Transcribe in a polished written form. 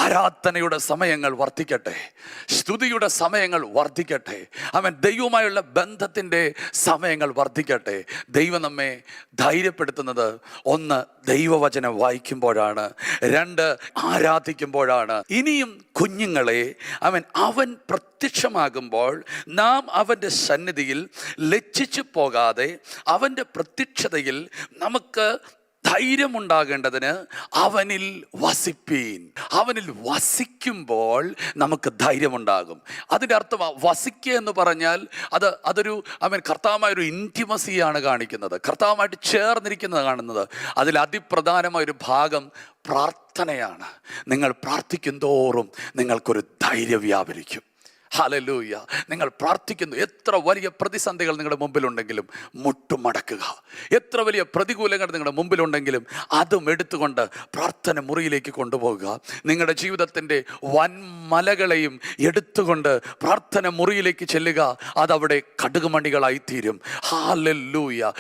ആരാധനയുടെ സമയങ്ങൾ വർദ്ധിക്കട്ടെ, സ്തുതിയുടെ സമയങ്ങൾ വർദ്ധിക്കട്ടെ, ദൈവവുമായുള്ള ബന്ധത്തിൻ്റെ സമയങ്ങൾ വർദ്ധിക്കട്ടെ. ദൈവം നമ്മെ ധൈര്യപ്പെടുത്തുന്നത്, ഒന്ന് ദൈവവചനം വായിക്കുമ്പോഴാണ്, രണ്ട് ആരാധിക്കുമ്പോഴാണ്. ഇനിയും കുഞ്ഞുങ്ങളെ, അവൻ പ്രത്യക്ഷമാകുമ്പോൾ നാം അവൻ്റെ സന്നിധിയിൽ ലജ്ജിച്ചു പോകാതെ അവൻ്റെ പ്രത്യക്ഷതയിൽ നമുക്ക് ധൈര്യമുണ്ടാകേണ്ടതിന് അവനിൽ വസിപ്പീൻ. അവനിൽ വസിക്കുമ്പോൾ നമുക്ക് ധൈര്യമുണ്ടാകും. അതിൻ്റെ അർത്ഥം വസിക്കുക എന്ന് പറഞ്ഞാൽ അതൊരു കർത്താവുമായൊരു ഇൻറ്റിമസിയാണ് കാണിക്കുന്നത്, കർത്താവുമായിട്ട് ചേർന്നിരിക്കുന്നത് കാണുന്നത്. അതിൽ അതിപ്രധാനമായൊരു ഭാഗം പ്രാർത്ഥനയാണ്. നിങ്ങൾ പ്രാർത്ഥിക്കും തോറും നിങ്ങൾക്കൊരു ധൈര്യം വ്യാപരിക്കും. ഹല്ലേലൂയ. നിങ്ങൾ പ്രാർത്ഥിക്കുന്നു. എത്ര വലിയ പ്രതിസന്ധികൾ നിങ്ങളുടെ മുമ്പിലുണ്ടെങ്കിലും മുട്ടുമടക്കുക. എത്ര വലിയ പ്രതികൂലങ്ങൾ നിങ്ങളുടെ മുമ്പിലുണ്ടെങ്കിലും അതും എടുത്തുകൊണ്ട് പ്രാർത്ഥന മുറിയിലേക്ക് കൊണ്ടുപോകുക. നിങ്ങളുടെ ജീവിതത്തിൻ്റെ വൻമലകളെയും എടുത്തുകൊണ്ട് പ്രാർത്ഥന മുറിയിലേക്ക് ചെല്ലുക. അതവിടെ കടുകുമണികളായിത്തീരും. ഹല്ലേലൂയ.